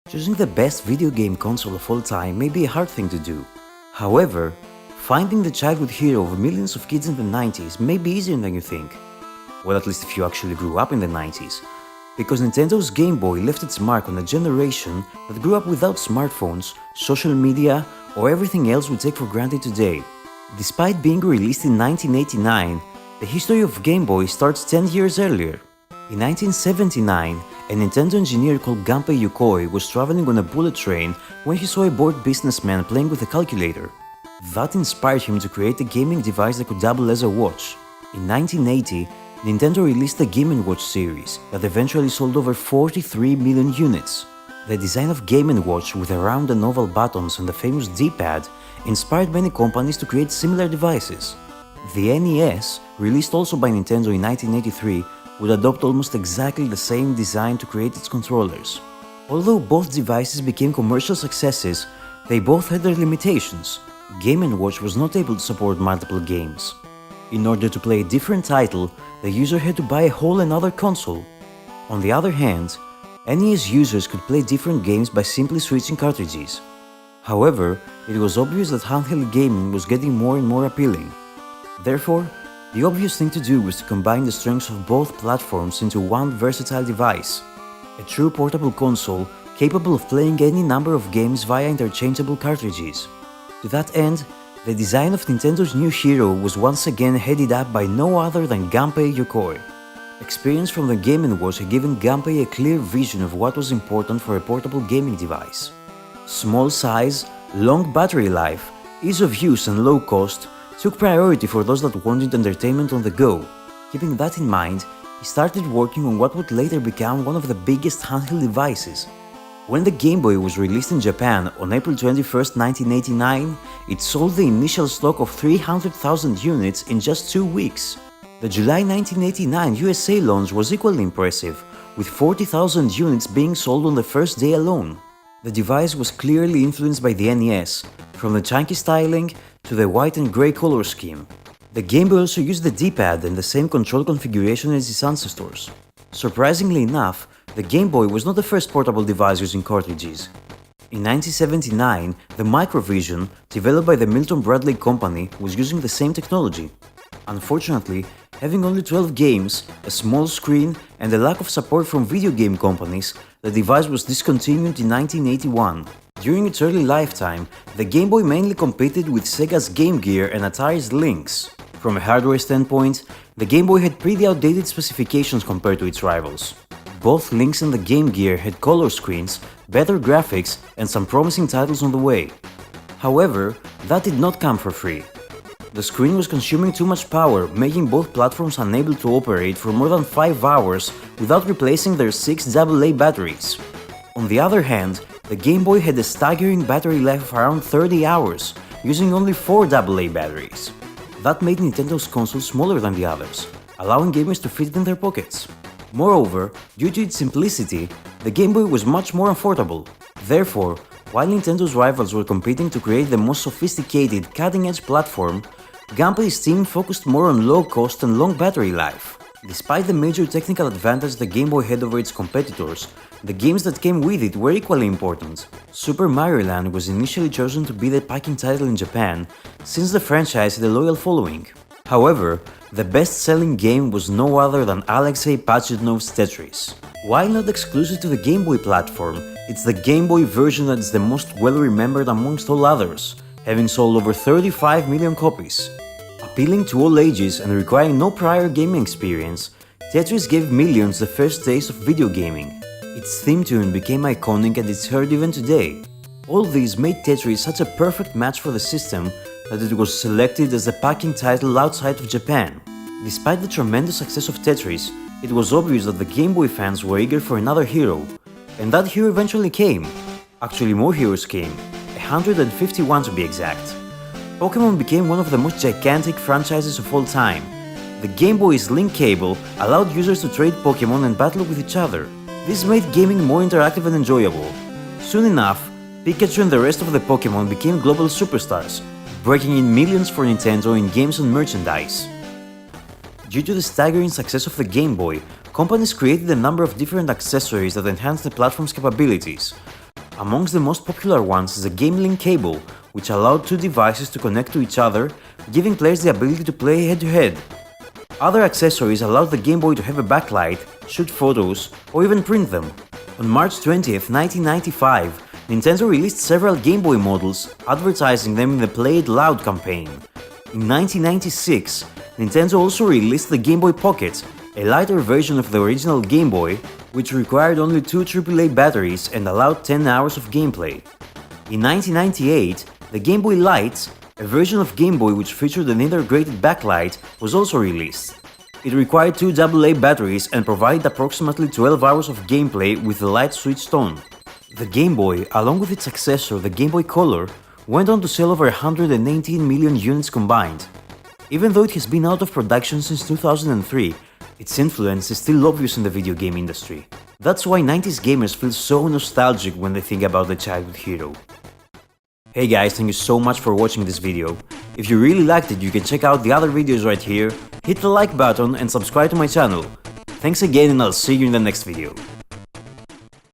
Choosing the best video game console of all time may be a hard thing to do. However, finding the childhood hero of millions of kids in the 90s may be easier than you think. Well, at least if you actually grew up in the 90s. Because Nintendo's Game Boy left its mark on a generation that grew up without smartphones, social media, or everything else we take for granted today. Despite being released in 1989, the history of Game Boy starts 10 years earlier. In 1979, a Nintendo engineer called Gunpei Yokoi was traveling on a bullet train when he saw a bored businessman playing with a calculator. That inspired him to create a gaming device that could double as a watch. In 1980, Nintendo released the Game & Watch series that eventually sold over 43 million units. The design of Game & Watch with the round and oval buttons and the famous D-pad inspired many companies to create similar devices. The NES, released also by Nintendo in 1983, would adopt almost exactly the same design to create its controllers. Although both devices became commercial successes, they both had their limitations. Game & Watch was not able to support multiple games. In order to play a different title, the user had to buy a whole another console. On the other hand, NES users could play different games by simply switching cartridges. However, it was obvious that handheld gaming was getting more and more appealing. Therefore, the obvious thing to do was to combine the strengths of both platforms into one versatile device. A true portable console capable of playing any number of games via interchangeable cartridges. To that end, the design of Nintendo's new hero was once again headed up by no other than Gunpei Yokoi. Experience from the Game & Watch had given Gunpei a clear vision of what was important for a portable gaming device. Small size, long battery life, ease of use and low cost took priority for those that wanted entertainment on the go. Keeping that in mind, he started working on what would later become one of the biggest handheld devices. When the Game Boy was released in Japan on April 21, 1989, it sold the initial stock of 300,000 units in just 2 weeks. The July 1989 USA launch was equally impressive, with 40,000 units being sold on the first day alone. The device was clearly influenced by the NES, from the chunky styling to the white and grey color scheme. The Game Boy also used the D-pad and the same control configuration as its ancestors. Surprisingly enough, the Game Boy was not the first portable device using cartridges. In 1979, the Microvision, developed by the Milton Bradley Company, was using the same technology. Unfortunately, having only 12 games, a small screen, and a lack of support from video game companies, the device was discontinued in 1981. During its early lifetime, the Game Boy mainly competed with Sega's Game Gear and Atari's Lynx. From a hardware standpoint, the Game Boy had pretty outdated specifications compared to its rivals. Both Lynx and the Game Gear had color screens, better graphics, and some promising titles on the way. However, that did not come for free. The screen was consuming too much power, making both platforms unable to operate for more than 5 hours without replacing their 6 AA batteries. On the other hand, the Game Boy had a staggering battery life of around 30 hours, using only 4 AA batteries. That made Nintendo's console smaller than the others, allowing gamers to fit it in their pockets. Moreover, due to its simplicity, the Game Boy was much more affordable. Therefore, while Nintendo's rivals were competing to create the most sophisticated, cutting-edge platform, Gunpei's team focused more on low cost and long battery life. Despite the major technical advantage the Game Boy had over its competitors, the games that came with it were equally important. Super Mario Land was initially chosen to be the packing title in Japan, since the franchise had a loyal following. However, the best-selling game was no other than Alexei Pajitnov's Tetris. While not exclusive to the Game Boy platform, it's the Game Boy version that is the most well-remembered amongst all others, having sold over 35 million copies. Appealing to all ages and requiring no prior gaming experience, Tetris gave millions the first taste of video gaming. Its theme tune became iconic and it's heard even today. All these made Tetris such a perfect match for the system that it was selected as the packing title outside of Japan. Despite the tremendous success of Tetris, it was obvious that the Game Boy fans were eager for another hero. And that hero eventually came. Actually, more heroes came, 151 to be exact. Pokémon became one of the most gigantic franchises of all time. The Game Boy's link cable allowed users to trade Pokémon and battle with each other. This made gaming more interactive and enjoyable. Soon enough, Pikachu and the rest of the Pokémon became global superstars, breaking in millions for Nintendo in games and merchandise. Due to the staggering success of the Game Boy, companies created a number of different accessories that enhanced the platform's capabilities. Amongst the most popular ones is the Game Link cable, which allowed two devices to connect to each other, giving players the ability to play head-to-head. Other accessories allowed the Game Boy to have a backlight, shoot photos, or even print them. On March 20th, 1995, Nintendo released several Game Boy models, advertising them in the Play It Loud campaign. In 1996, Nintendo also released the Game Boy Pocket, a lighter version of the original Game Boy, which required only two AAA batteries and allowed 10 hours of gameplay. In 1998, the Game Boy Light, a version of Game Boy which featured an integrated backlight, was also released. It required two AA batteries and provided approximately 12 hours of gameplay with the light switched on. The Game Boy, along with its successor, the Game Boy Color, went on to sell over 118 million units combined. Even though it has been out of production since 2003, its influence is still obvious in the video game industry. That's why 90s gamers feel so nostalgic when they think about the childhood hero. Hey guys, thank you so much for watching this video. If you really liked it, you can check out the other videos right here, hit the like button and subscribe to my channel. Thanks again and I'll see you in the next video.